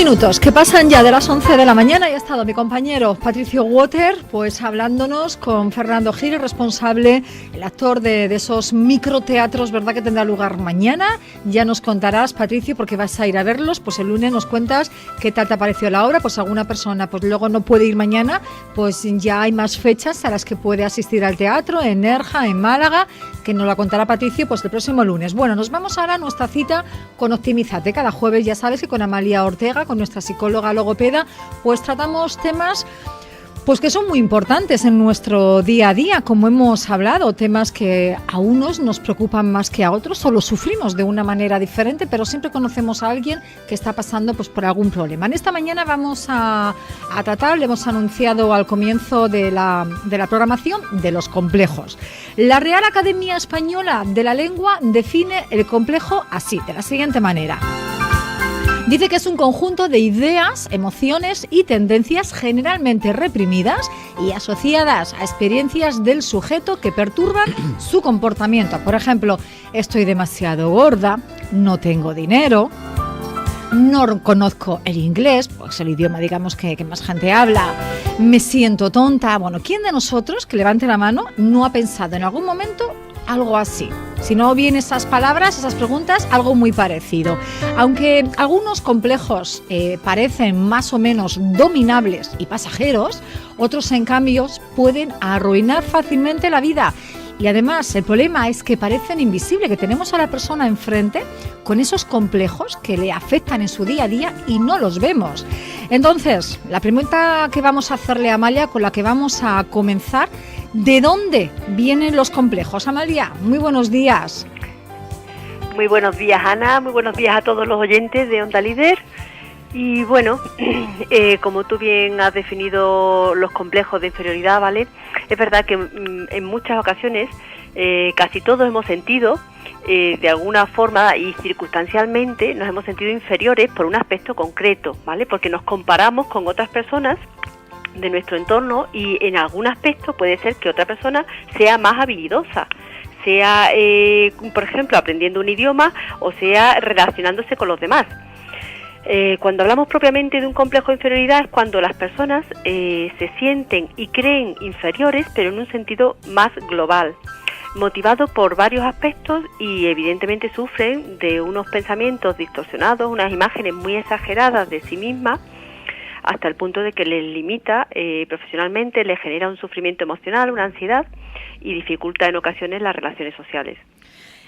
minutos que pasan ya de las 11 de la mañana y ha estado mi compañero Patricio Water pues hablándonos con Fernando Gil, responsable, el actor de esos microteatros, ¿verdad?, que tendrá lugar mañana. Ya nos contarás, Patricio, porque vas a ir a verlos, pues el lunes nos cuentas qué tal te ha parecido la obra. Pues alguna persona pues luego no puede ir mañana, pues ya hay más fechas a las que puede asistir al teatro, en Nerja, en Málaga, que nos la contará Patricio pues el próximo lunes. Bueno, nos vamos ahora a nuestra cita con Optimízate. Cada jueves ya sabes que con Amalia Ortega, con nuestra psicóloga logopeda, pues tratamos temas pues que son muy importantes en nuestro día a día, como hemos hablado, temas que a unos nos preocupan más que a otros, o los sufrimos de una manera diferente, pero siempre conocemos a alguien que está pasando pues por algún problema. En esta mañana vamos a tratar, le hemos anunciado al comienzo de la programación, de los complejos. La Real Academia Española de la Lengua define el complejo así, de la siguiente manera. Dice que es un conjunto de ideas, emociones y tendencias generalmente reprimidas y asociadas a experiencias del sujeto que perturban su comportamiento. Por ejemplo, estoy demasiado gorda, no tengo dinero, no conozco el inglés, pues el idioma, digamos, que más gente habla, me siento tonta. Bueno, ¿quién de nosotros, que levante la mano, no ha pensado en algún momento algo así? Si no vienen esas palabras, esas preguntas, algo muy parecido. Aunque algunos complejos parecen más o menos dominables y pasajeros, otros en cambio pueden arruinar fácilmente la vida. Y además el problema es que parecen invisibles, que tenemos a la persona enfrente con esos complejos que le afectan en su día a día y no los vemos. Entonces, la pregunta que vamos a hacerle a Amalia, con la que vamos a comenzar: ¿de dónde vienen los complejos? Amalia, muy buenos días. Muy buenos días, Ana, muy buenos días a todos los oyentes de Onda Líder. Y bueno, como tú bien has definido los complejos de inferioridad, ¿vale? Es verdad que en muchas ocasiones casi todos hemos sentido, de alguna forma y circunstancialmente, nos hemos sentido inferiores por un aspecto concreto, ¿vale? Porque nos comparamos con otras personas de nuestro entorno y en algún aspecto puede ser que otra persona sea más habilidosa, sea, por ejemplo, aprendiendo un idioma o sea relacionándose con los demás. Cuando hablamos propiamente de un complejo de inferioridad es cuando las personas se sienten y creen inferiores, pero en un sentido más global, motivado por varios aspectos, y evidentemente sufren de unos pensamientos distorsionados, unas imágenes muy exageradas de sí mismas, hasta el punto de que les limita profesionalmente, les genera un sufrimiento emocional, una ansiedad, y dificulta en ocasiones las relaciones sociales.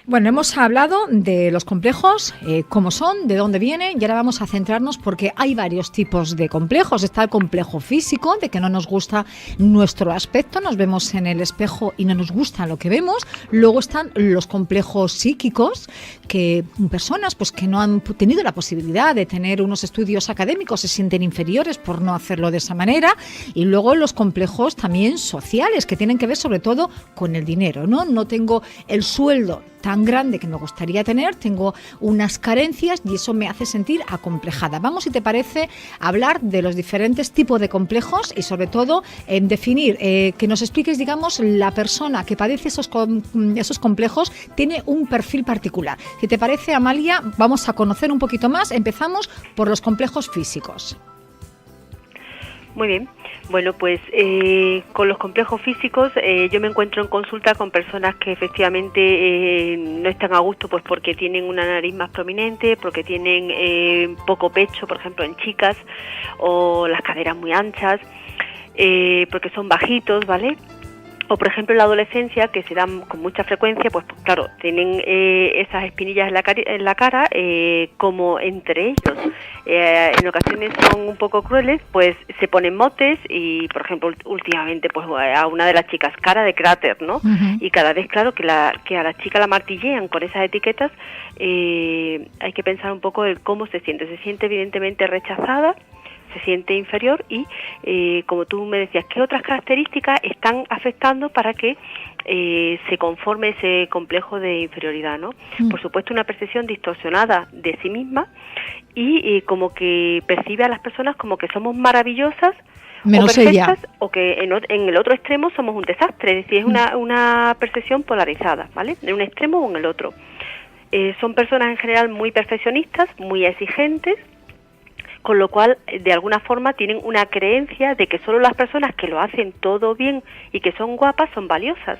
Bueno, hemos hablado de los complejos, cómo son, de dónde vienen, y ahora vamos a centrarnos porque hay varios tipos de complejos. Está el complejo físico, de que no nos gusta nuestro aspecto, nos vemos en el espejo y no nos gusta lo que vemos. Luego están los complejos psíquicos, que personas pues que no han tenido la posibilidad de tener unos estudios académicos se sienten inferiores por no hacerlo de esa manera. Y luego los complejos también sociales, que tienen que ver sobre todo con el dinero, ¿no? No tengo el sueldo tan grande que me gustaría tener, tengo unas carencias y eso me hace sentir acomplejada. Vamos, si te parece, a hablar de los diferentes tipos de complejos y sobre todo en definir, que nos expliques, digamos, la persona que padece esos complejos tiene un perfil particular. Si te parece, Amalia, vamos a conocer un poquito más. Empezamos por los complejos físicos. Muy bien. Bueno, pues con los complejos físicos yo me encuentro en consulta con personas que efectivamente no están a gusto, pues porque tienen una nariz más prominente, porque tienen poco pecho, por ejemplo, en chicas, o las caderas muy anchas, porque son bajitos, ¿vale? O, por ejemplo, en la adolescencia, que se dan con mucha frecuencia, pues claro, tienen esas espinillas en la cara, como entre ellos en ocasiones son un poco crueles, pues se ponen motes y, por ejemplo, últimamente pues a una de las chicas, cara de cráter, ¿no? Uh-huh. Y cada vez, claro, que a la chica la martillean con esas etiquetas, hay que pensar un poco en cómo se siente. Se siente evidentemente rechazada, se siente inferior y, como tú me decías, ¿qué otras características están afectando para que se conforme ese complejo de inferioridad, ¿no? Por supuesto, una percepción distorsionada de sí misma y como que percibe a las personas como que somos maravillosas menos o perfectas, ella, o que en el otro extremo somos un desastre. Es decir, es una percepción polarizada, ¿vale? En un extremo o en el otro. Son personas en general muy perfeccionistas, muy exigentes, con lo cual, de alguna forma, tienen una creencia de que solo las personas que lo hacen todo bien y que son guapas son valiosas,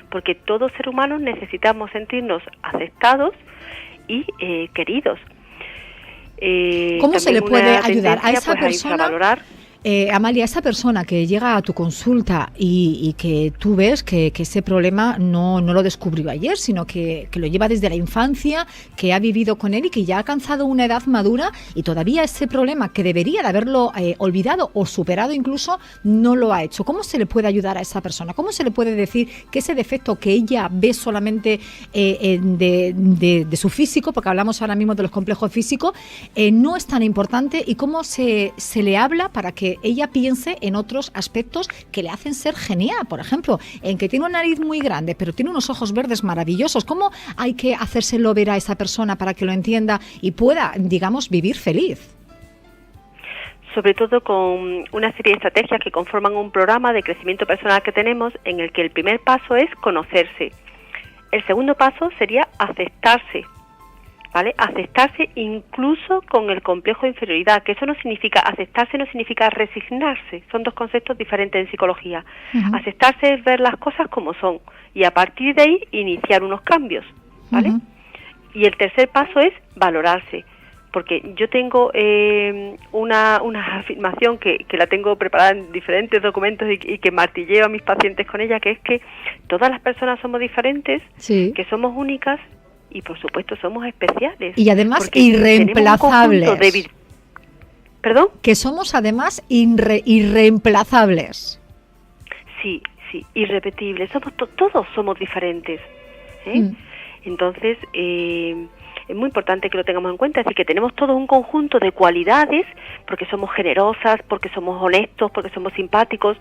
porque todos seres humanos necesitamos sentirnos aceptados y queridos. ¿Cómo se le puede ayudar a esa pues, persona? A valorar. Amalia, esa persona que llega a tu consulta y que tú ves que ese problema no lo descubrió ayer, sino que lo lleva desde la infancia, que ha vivido con él y que ya ha alcanzado una edad madura y todavía ese problema que debería de haberlo olvidado o superado incluso, no lo ha hecho. ¿Cómo se le puede ayudar a esa persona? ¿Cómo se le puede decir que ese defecto que ella ve solamente de su físico, porque hablamos ahora mismo de los complejos físicos, no es tan importante, y cómo se le habla para que ella piense en otros aspectos que le hacen ser genial? Por ejemplo, en que tiene una nariz muy grande, pero tiene unos ojos verdes maravillosos. ¿Cómo hay que hacérselo ver a esa persona para que lo entienda y pueda, digamos, vivir feliz? Sobre todo con una serie de estrategias que conforman un programa de crecimiento personal que tenemos, en el que el primer paso es conocerse. El segundo paso sería aceptarse, ¿vale? Aceptarse incluso con el complejo de inferioridad, que eso no significa, aceptarse no significa resignarse, son dos conceptos diferentes en psicología. Uh-huh. Aceptarse es ver las cosas como son y a partir de ahí iniciar unos cambios, ¿vale? Uh-huh. Y el tercer paso es valorarse, porque yo tengo una afirmación que la tengo preparada en diferentes documentos y que martilleo a mis pacientes con ella, que es que todas las personas somos diferentes, sí, que somos únicas, y por supuesto somos especiales. Y además irreemplazables. ¿Perdón? Que somos además irreemplazables. Sí, irrepetibles. Todos somos diferentes. Entonces, es muy importante que lo tengamos en cuenta. Es decir, que tenemos todo un conjunto de cualidades, porque somos generosas, porque somos honestos, porque somos simpáticos,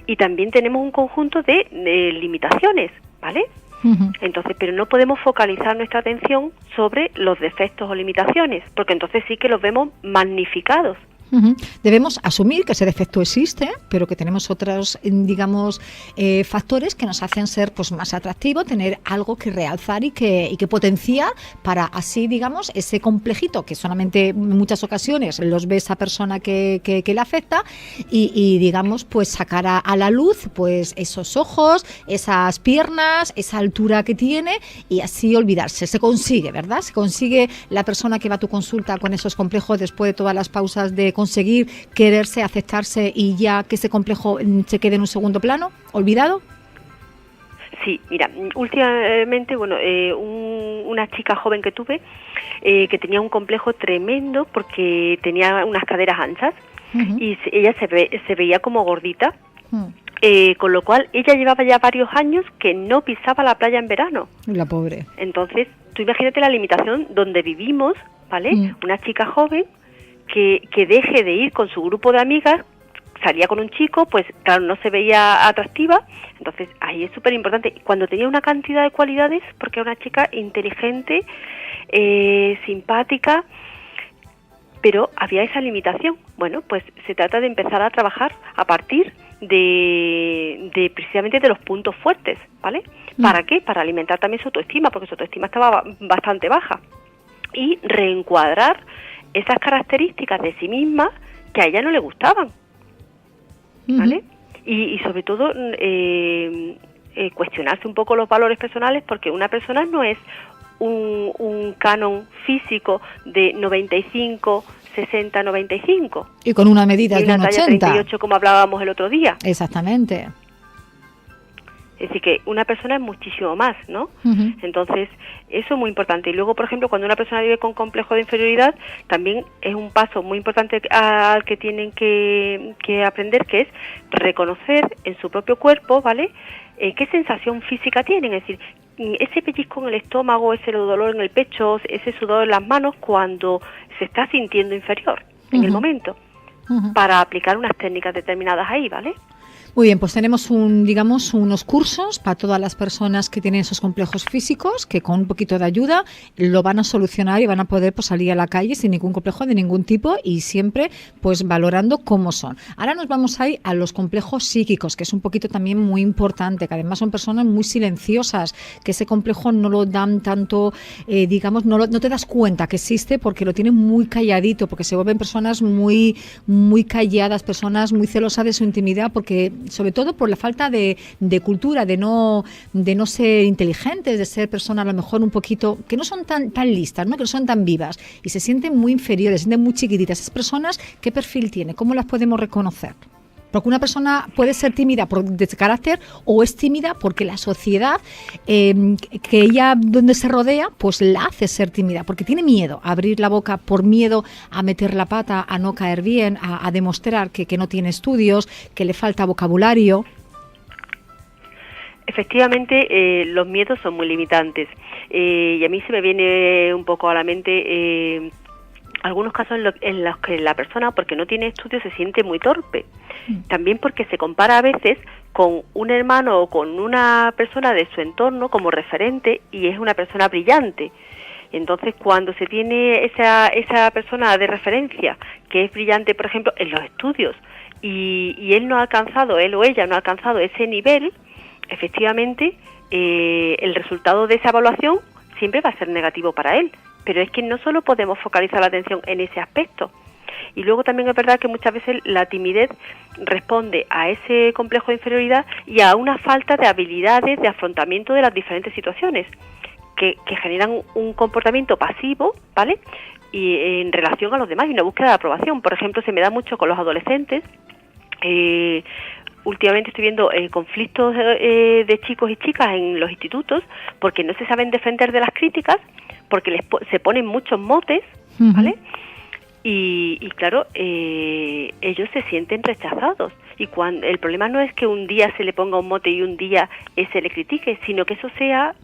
y también tenemos un conjunto de limitaciones, ¿vale? Uh-huh. Entonces, pero no podemos focalizar nuestra atención sobre los defectos o limitaciones, porque entonces sí que los vemos magnificados. Uh-huh. Debemos asumir que ese defecto existe, pero que tenemos otros, digamos, factores que nos hacen ser pues más atractivos, tener algo que realzar y que potenciar, para así, digamos, ese complejito que solamente en muchas ocasiones los ve esa persona que le afecta y digamos, pues sacar a la luz pues esos ojos, esas piernas, esa altura que tiene, y así olvidarse. Se consigue, ¿verdad? Se consigue la persona que va a tu consulta con esos complejos después de todas las pausas de conseguir quererse, aceptarse y ya que ese complejo se quede en un segundo plano, olvidado. Sí, mira, últimamente, una chica joven que tuve que tenía un complejo tremendo porque tenía unas caderas anchas. Uh-huh. Y ella se veía como gordita. Uh-huh. Con lo cual ella llevaba ya varios años que no pisaba la playa en verano. La pobre. Entonces, tú imagínate la limitación donde vivimos, ¿vale? Uh-huh. Una chica joven que deje de ir con su grupo de amigas, salía con un chico, pues claro, no se veía atractiva. Entonces ahí es súper importante, cuando tenía una cantidad de cualidades, porque era una chica inteligente, simpática, pero había esa limitación. Bueno, pues se trata de empezar a trabajar a partir de precisamente de los puntos fuertes, ¿vale? ¿Para qué? Para alimentar también su autoestima, porque su autoestima estaba bastante baja, y reencuadrar esas características de sí misma que a ella no le gustaban, ¿vale? Uh-huh. Y sobre todo cuestionarse un poco los valores personales, porque una persona no es un canon físico de 95, 60, 95. Y con una medida de un 80. 38, como hablábamos el otro día. Exactamente. Es decir, que una persona es muchísimo más, ¿no? Uh-huh. Entonces, eso es muy importante. Y luego, por ejemplo, cuando una persona vive con complejo de inferioridad, también es un paso muy importante al que tienen que aprender, que es reconocer en su propio cuerpo, ¿vale?, qué sensación física tienen. Es decir, ese pellizco en el estómago, ese dolor en el pecho, ese sudor en las manos, cuando se está sintiendo inferior en el momento, para aplicar unas técnicas determinadas ahí, ¿vale? Muy bien, pues tenemos unos cursos para todas las personas que tienen esos complejos físicos, que con un poquito de ayuda lo van a solucionar y van a poder pues, salir a la calle sin ningún complejo de ningún tipo y siempre pues valorando cómo son. Ahora nos vamos a ir a los complejos psíquicos, que es un poquito también muy importante, que además son personas muy silenciosas, que ese complejo no lo dan tanto, no te das cuenta que existe porque lo tienen muy calladito, porque se vuelven personas muy, muy calladas, personas muy celosas de su intimidad, porque sobre todo por la falta de cultura, de no ser inteligentes, de ser personas a lo mejor un poquito, que no son tan listas, ¿no? Que no son tan vivas y se sienten muy inferiores, se sienten muy chiquititas. Esas personas, ¿qué perfil tienen? ¿Cómo las podemos reconocer? Porque una persona puede ser tímida por de carácter o es tímida porque la sociedad que ella donde se rodea pues la hace ser tímida porque tiene miedo a abrir la boca, por miedo a meter la pata, a no caer bien, a demostrar que no tiene estudios, que le falta vocabulario. Efectivamente, los miedos son muy limitantes y a mí se me viene un poco a la mente algunos casos en los que la persona, porque no tiene estudios, se siente muy torpe. También porque se compara a veces con un hermano o con una persona de su entorno como referente y es una persona brillante. Entonces, cuando se tiene esa persona de referencia que es brillante, por ejemplo, en los estudios y él o ella no ha alcanzado ese nivel, efectivamente, el resultado de esa evaluación siempre va a ser negativo para él. Pero es que no solo podemos focalizar la atención en ese aspecto. Y luego también es verdad que muchas veces la timidez responde a ese complejo de inferioridad y a una falta de habilidades de afrontamiento de las diferentes situaciones que generan un comportamiento pasivo, ¿vale? Y en relación a los demás y una búsqueda de aprobación. Por ejemplo, se me da mucho con los adolescentes. Últimamente estoy viendo conflictos de chicos y chicas en los institutos porque no se saben defender de las críticas, porque se ponen muchos motes, ¿vale? Y claro, ellos se sienten rechazados. Y el problema no es que un día se le ponga un mote y un día se le critique, sino que eso sea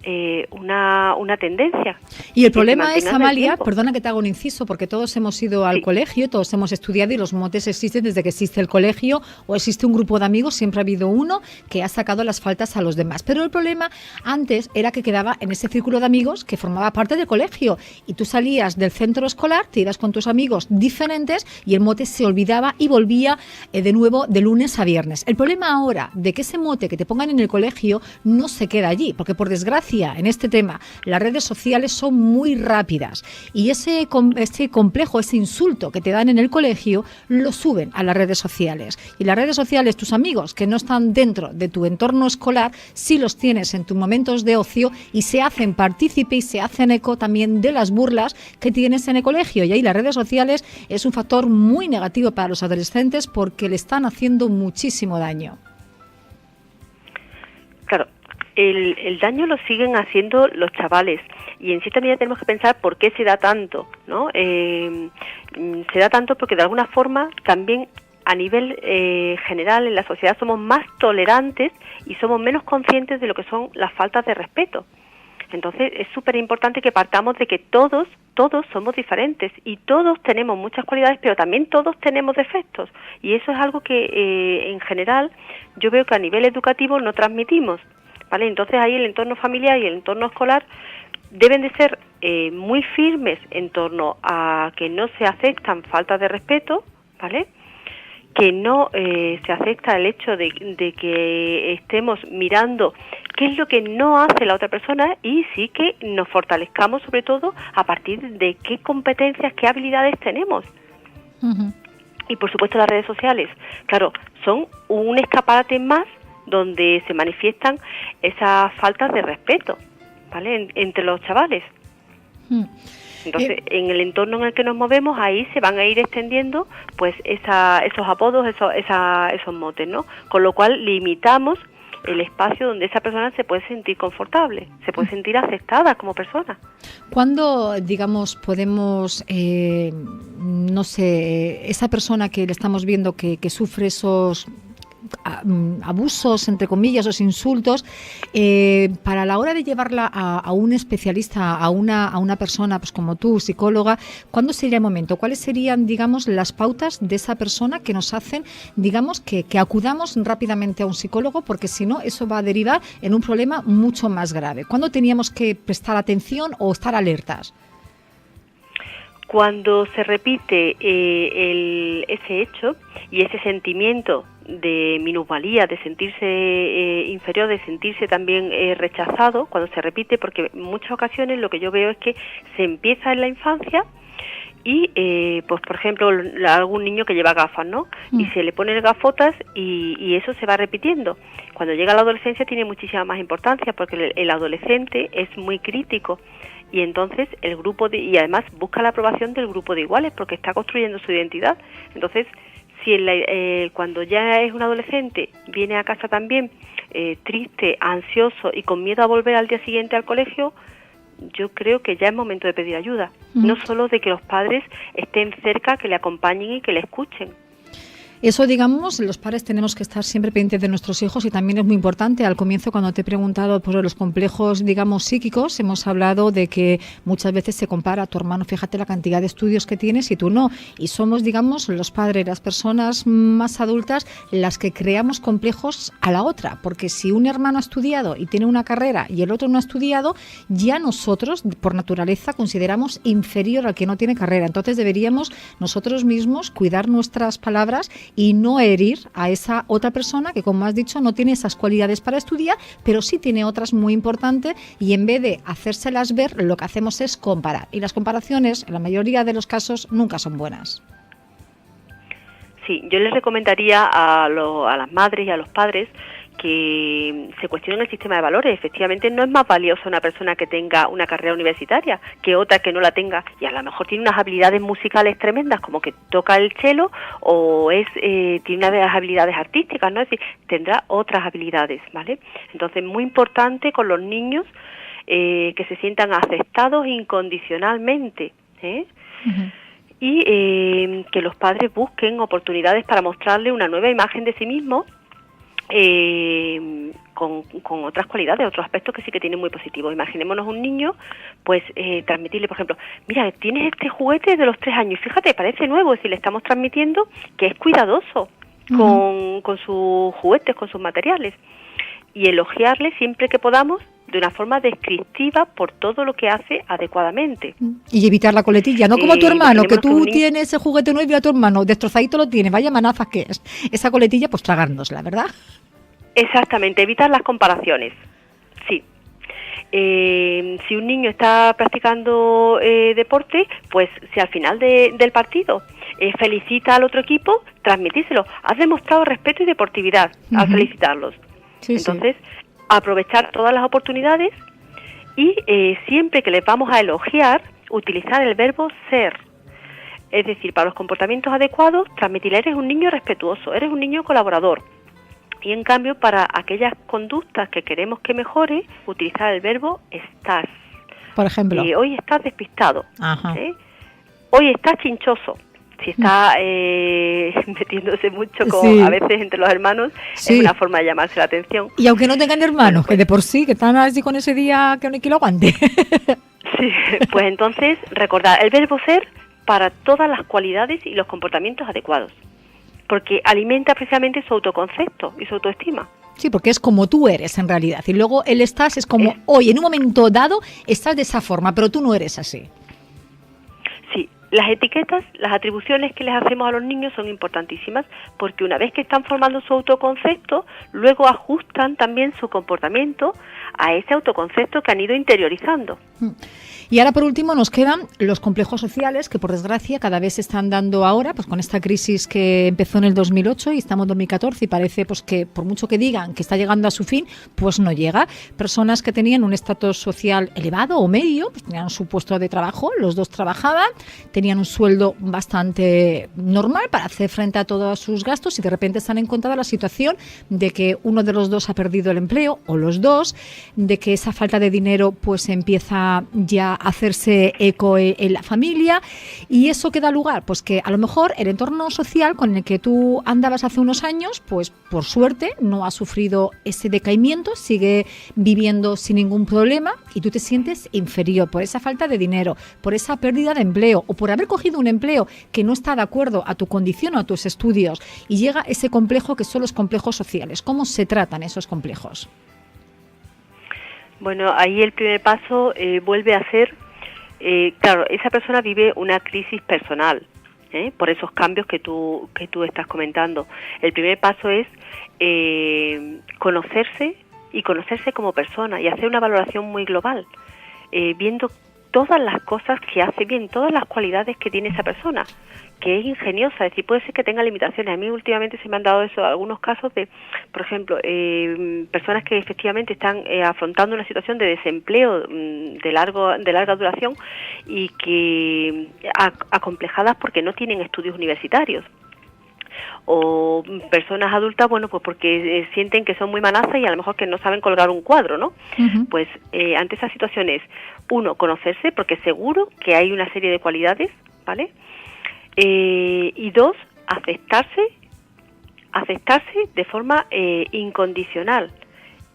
una tendencia. Y el problema es, Amalia, perdona que te haga un inciso, porque todos hemos ido al colegio, todos hemos estudiado y los motes existen desde que existe el colegio o existe un grupo de amigos, siempre ha habido uno que ha sacado las faltas a los demás. Pero el problema antes era que quedaba en ese círculo de amigos que formaba parte del colegio y tú salías del centro escolar, te ibas con tus amigos diferentes y el mote se olvidaba y volvía de nuevo de lunes a viernes. El problema ahora de que ese mote que te pongan en el colegio no se queda allí, porque por desgracia en este tema las redes sociales son muy rápidas y ese complejo, ese insulto que te dan en el colegio lo suben a las redes sociales y las redes sociales, tus amigos que no están dentro de tu entorno escolar, sí los tienes en tus momentos de ocio y se hacen partícipe y se hacen eco también de las burlas que tienes en el colegio y ahí las redes sociales es un factor muy negativo para los adolescentes porque le están haciendo muchísimo daño. Claro, el daño lo siguen haciendo los chavales y en cierta medida tenemos que pensar por qué se da tanto, ¿no? Se da tanto porque de alguna forma también a nivel general en la sociedad somos más tolerantes y somos menos conscientes de lo que son las faltas de respeto. Entonces es súper importante que partamos de que todos somos diferentes y todos tenemos muchas cualidades, pero también todos tenemos defectos. Y eso es algo que en general yo veo que a nivel educativo no transmitimos, ¿vale? Entonces ahí el entorno familiar y el entorno escolar deben de ser muy firmes en torno a que no se aceptan faltas de respeto, ¿vale? Que no se acepta el hecho de que estemos mirando qué es lo que no hace la otra persona y sí que nos fortalezcamos sobre todo a partir de qué competencias, qué habilidades tenemos. Uh-huh. Y por supuesto las redes sociales, claro, son un escaparate más donde se manifiestan esas faltas de respeto, ¿vale? Entre los chavales. Uh-huh. Entonces, en el entorno en el que nos movemos, ahí se van a ir extendiendo pues esos apodos, esos motes, ¿no? Con lo cual limitamos el espacio donde esa persona se puede sentir confortable, se puede sentir aceptada como persona. ¿Cuándo, digamos, podemos, no sé, esa persona que le estamos viendo que sufre esos abusos, entre comillas, o insultos, para la hora de llevarla a un especialista, a una persona pues como tú, psicóloga, ¿cuándo sería el momento? ¿Cuáles serían, digamos, las pautas de esa persona que nos hacen, digamos, que acudamos rápidamente a un psicólogo? Porque si no, eso va a derivar en un problema mucho más grave. ¿Cuándo teníamos que prestar atención o estar alertas? Cuando se repite ese hecho y ese sentimiento de minusvalía, de sentirse inferior, de sentirse también rechazado, cuando se repite, porque en muchas ocasiones lo que yo veo es que se empieza en la infancia y, pues por ejemplo, algún niño que lleva gafas, ¿no? Y se le ponen gafotas y eso se va repitiendo. Cuando llega a la adolescencia tiene muchísima más importancia porque el adolescente es muy crítico. Y entonces el grupo y además busca la aprobación del grupo de iguales porque está construyendo su identidad. Entonces, si cuando ya es un adolescente viene a casa también triste, ansioso y con miedo a volver al día siguiente al colegio, yo creo que ya es momento de pedir ayuda. No solo de que los padres estén cerca, que le acompañen y que le escuchen. Eso, digamos, los padres tenemos que estar siempre pendientes de nuestros hijos y también es muy importante. Al comienzo, cuando te he preguntado por los complejos, digamos, psíquicos, hemos hablado de que muchas veces se compara a tu hermano, fíjate la cantidad de estudios que tienes y tú no. Y somos, digamos, los padres, las personas más adultas, las que creamos complejos a la otra. Porque si un hermano ha estudiado y tiene una carrera y el otro no ha estudiado, ya nosotros, por naturaleza, consideramos inferior al que no tiene carrera. Entonces deberíamos nosotros mismos cuidar nuestras palabras y no herir a esa otra persona que, como has dicho, no tiene esas cualidades para estudiar, pero sí tiene otras muy importantes y en vez de hacérselas ver, lo que hacemos es comparar. Y las comparaciones, en la mayoría de los casos, nunca son buenas. Sí, yo les recomendaría a las madres y a los padres que se cuestionen el sistema de valores. Efectivamente, no es más valiosa una persona que tenga una carrera universitaria que otra que no la tenga y a lo mejor tiene unas habilidades musicales tremendas como que toca el cello o tiene unas habilidades artísticas, ¿no? Es decir, tendrá otras habilidades, ¿vale? Entonces, muy importante con los niños que se sientan aceptados incondicionalmente, Uh-huh. Y que los padres busquen oportunidades para mostrarle una nueva imagen de sí mismo con otras cualidades, otros aspectos que sí que tienen muy positivos. Imaginémonos un niño, pues transmitirle, por ejemplo, mira, tienes este juguete de los 3 años, fíjate, parece nuevo, es decir, le estamos transmitiendo que es cuidadoso con sus juguetes, con sus materiales, y elogiarle siempre que podamos de una forma descriptiva por todo lo que hace adecuadamente. Y evitar la coletilla, no como tu hermano, que tú tienes ese juguete nuevo y a tu hermano destrozadito lo tiene, vaya manazas que es. Esa coletilla, pues tragárnosla, ¿verdad? Exactamente, evitar las comparaciones, sí. Si un niño está practicando deporte, pues si al final del partido felicita al otro equipo, transmitírselo. Has demostrado respeto y deportividad al felicitarlos. Sí, entonces, aprovechar todas las oportunidades y siempre que les vamos a elogiar, utilizar el verbo ser. Es decir, para los comportamientos adecuados, transmitirle eres un niño respetuoso, eres un niño colaborador. Y en cambio, para aquellas conductas que queremos que mejore, utilizar el verbo estás. Por ejemplo. Hoy estás despistado. Ajá. Hoy estás chinchoso. Si está metiéndose mucho a veces entre los hermanos, es una forma de llamarse la atención. Y aunque no tengan hermanos, que de por sí, que están así con ese día que no hay que lo aguante. Sí, pues entonces recordar el verbo ser para todas las cualidades y los comportamientos adecuados, porque alimenta precisamente su autoconcepto y su autoestima. Sí, porque es como tú eres en realidad, y luego el estás es como hoy, en un momento dado, estás de esa forma, pero tú no eres así. Sí, las etiquetas, las atribuciones que les hacemos a los niños son importantísimas, porque una vez que están formando su autoconcepto, luego ajustan también su comportamiento a ese autoconcepto que han ido interiorizando. Y ahora, por último, nos quedan los complejos sociales, que por desgracia cada vez se están dando ahora, pues con esta crisis que empezó en el 2008 y estamos en 2014 y parece pues que por mucho que digan que está llegando a su fin, pues no llega. Personas que tenían un estatus social elevado o medio, pues tenían su puesto de trabajo, los dos trabajaban, tenían tenían un sueldo bastante normal para hacer frente a todos sus gastos y de repente se han encontrado la situación de que uno de los dos ha perdido el empleo o los dos, de que esa falta de dinero pues empieza ya a hacerse eco en la familia y eso que da lugar, pues que a lo mejor el entorno social con el que tú andabas hace unos años, pues por suerte no ha sufrido ese decaimiento, sigue viviendo sin ningún problema y tú te sientes inferior por esa falta de dinero, por esa pérdida de empleo o por haber cogido un empleo que no está de acuerdo a tu condición o a tus estudios y llega ese complejo que son los complejos sociales. ¿Cómo se tratan esos complejos? Bueno, ahí el primer paso vuelve a ser, claro, esa persona vive una crisis personal, por esos cambios que tú estás comentando. El primer paso es conocerse y conocerse como persona y hacer una valoración muy global, viendo todas las cosas que hace bien, todas las cualidades que tiene esa persona, que es ingeniosa, es decir, puede ser que tenga limitaciones. A mí últimamente se me han dado algunos casos de, por ejemplo, personas que efectivamente están afrontando una situación de desempleo de larga duración y que acomplejadas porque no tienen estudios universitarios. O personas adultas, bueno, pues porque sienten que son muy manazas y a lo mejor que no saben colgar un cuadro, ¿no? Uh-huh. Pues ante esas situaciones, uno, conocerse, porque seguro que hay una serie de cualidades, ¿vale? Y dos, aceptarse de forma incondicional,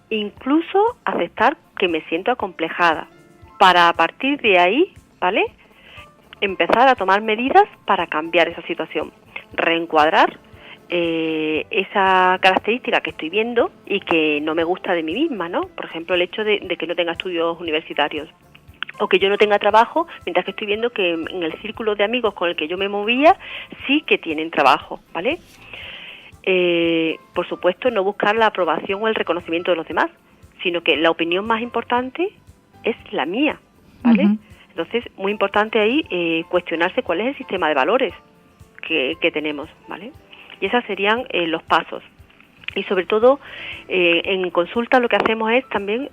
incluso aceptar que me siento acomplejada, para a partir de ahí, ¿vale?, empezar a tomar medidas para cambiar esa situación, reencuadrar esa característica que estoy viendo y que no me gusta de mí misma, ¿no? Por ejemplo, el hecho de que no tenga estudios universitarios o que yo no tenga trabajo, mientras que estoy viendo que en el círculo de amigos con el que yo me movía sí que tienen trabajo, ¿vale? Por supuesto, no buscar la aprobación o el reconocimiento de los demás, sino que la opinión más importante es la mía, ¿vale? Uh-huh. Entonces, muy importante ahí cuestionarse cuál es el sistema de valores que tenemos, ¿vale? Y esos serían los pasos. Y sobre todo, en consulta lo que hacemos es también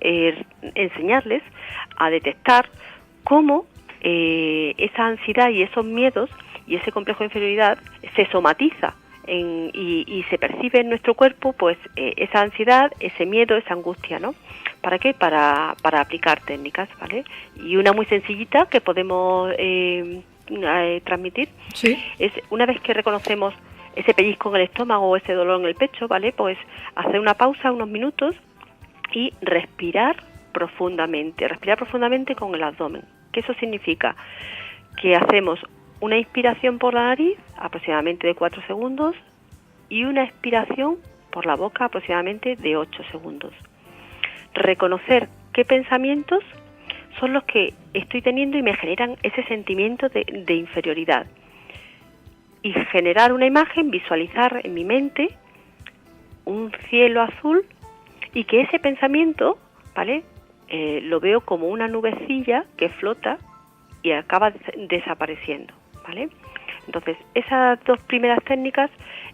enseñarles a detectar cómo esa ansiedad y esos miedos y ese complejo de inferioridad se somatiza y se percibe en nuestro cuerpo, pues esa ansiedad, ese miedo, esa angustia, ¿no? ¿Para qué? Para aplicar técnicas, ¿vale? Y una muy sencillita que podemos transmitir, ¿sí?, es una vez que reconocemos ese pellizco en el estómago o ese dolor en el pecho, ¿vale?, pues hacer una pausa, unos minutos, y respirar profundamente con el abdomen. ¿Qué eso significa? Que hacemos una inspiración por la nariz, aproximadamente de 4 segundos, y una expiración por la boca, aproximadamente de 8 segundos. Reconocer qué pensamientos son los que estoy teniendo y me generan ese sentimiento de inferioridad. Y generar una imagen, visualizar en mi mente un cielo azul y que ese pensamiento, ¿vale?, lo veo como una nubecilla que flota y acaba desapareciendo, ¿vale? Entonces, esas dos primeras técnicas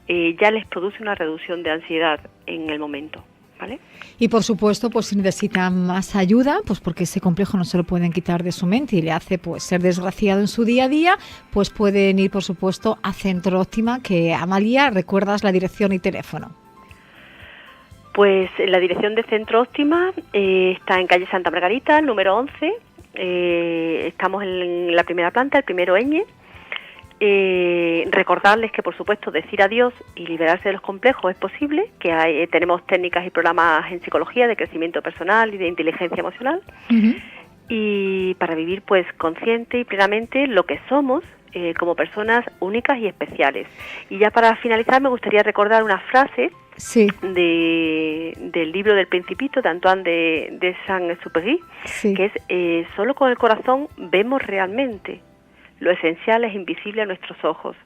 ya les produce una reducción de ansiedad en el momento, ¿vale? Y por supuesto, pues si necesitan más ayuda, pues porque ese complejo no se lo pueden quitar de su mente y le hace pues ser desgraciado en su día a día, pues pueden ir por supuesto a Centro Óptima, que Amalia, ¿recuerdas la dirección y teléfono? Pues la dirección de Centro Óptima está en calle Santa Margarita, número 11, estamos en la primera planta, el primero ñ. Recordarles que por supuesto decir adiós y liberarse de los complejos es posible, que tenemos técnicas y programas en psicología de crecimiento personal y de inteligencia emocional, uh-huh, y para vivir pues consciente y plenamente lo que somos como personas únicas y especiales. Y ya para finalizar me gustaría recordar una frase, sí, del libro del Principito de Antoine de Saint-Exupéry, sí, que es solo con el corazón vemos realmente. Lo esencial es invisible a nuestros ojos.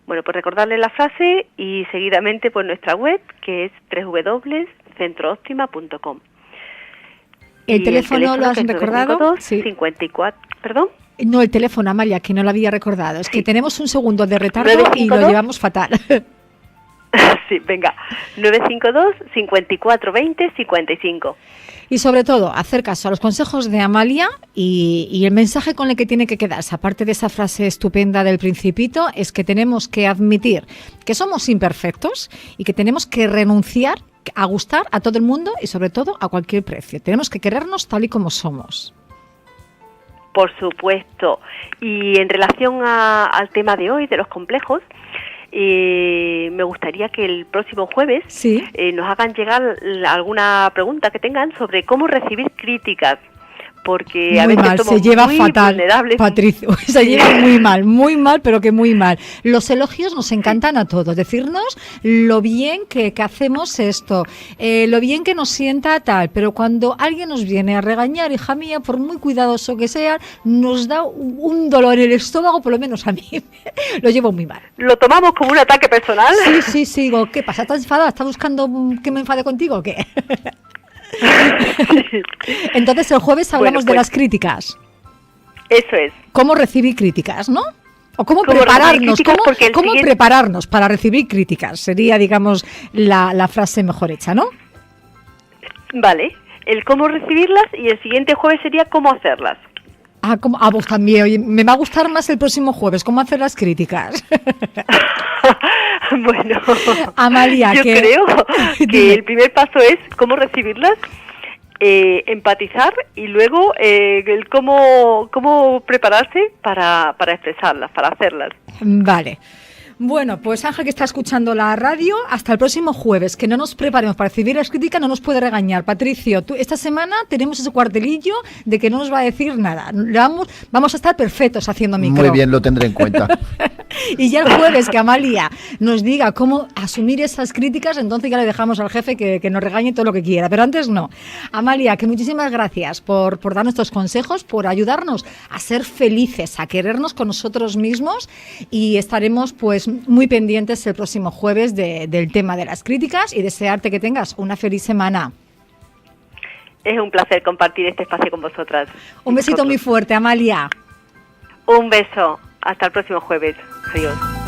Bueno, pues recordarles la frase y seguidamente pues nuestra web, que es www.centrooptima.com. ¿El teléfono lo has recordado? Sí. 54, ¿perdón? No, el teléfono, Amalia, que no lo había recordado. Es que tenemos un segundo de retardo y lo llevamos fatal. Sí, venga, 952 54 20 55. Y sobre todo, hacer caso a los consejos de Amalia y el mensaje con el que tiene que quedarse, aparte de esa frase estupenda del Principito, es que tenemos que admitir que somos imperfectos y que tenemos que renunciar a gustar a todo el mundo y sobre todo a cualquier precio. Tenemos que querernos tal y como somos. Por supuesto. Y en relación al tema de hoy, de los complejos, me gustaría que el próximo jueves sí. Nos hagan llegar alguna pregunta que tengan sobre cómo recibir críticas, porque muy a veces mal, somos se lleva muy fatal, vulnerables. Patricio, se lleva muy mal, pero que muy mal. Los elogios nos encantan a todos, decirnos lo bien que hacemos esto, lo bien que nos sienta tal, pero cuando alguien nos viene a regañar, hija mía, por muy cuidadoso que sea, nos da un dolor en el estómago, por lo menos a mí, lo llevo muy mal. ¿Lo tomamos como un ataque personal? Sí, digo, ¿qué pasa? ¿Estás enfadada? ¿Estás buscando que me enfade contigo o qué? Entonces el jueves hablamos de las críticas. Eso es. ¿Cómo recibir críticas, no? O cómo prepararnos, cómo prepararnos para recibir críticas. Sería, digamos, la frase mejor hecha, ¿no? Vale. El cómo recibirlas y el siguiente jueves sería cómo hacerlas. Vos también. Oye, me va a gustar más el próximo jueves. ¿Cómo hacer las críticas? Bueno, Amalia, yo creo que el primer paso es cómo recibirlas, empatizar y luego el cómo prepararse para expresarlas, para hacerlas. Vale. Bueno, pues Ángel, que está escuchando la radio, hasta el próximo jueves, que no nos preparemos para recibir las críticas, no nos puede regañar. Patricio, esta semana tenemos ese cuartelillo de que no nos va a decir nada. Vamos a estar perfectos haciendo micro. Muy bien, lo tendré en cuenta. Y ya el jueves que Amalia nos diga cómo asumir esas críticas, entonces ya le dejamos al jefe que nos regañe todo lo que quiera. Pero antes no. Amalia, que muchísimas gracias por darnos estos consejos, por ayudarnos a ser felices, a querernos con nosotros mismos, y estaremos pues muy pendientes el próximo jueves del tema de las críticas y desearte que tengas una feliz semana. Es un placer compartir este espacio con vosotras. Un besito muy fuerte, Amalia. Un beso. Hasta el próximo jueves. Adiós.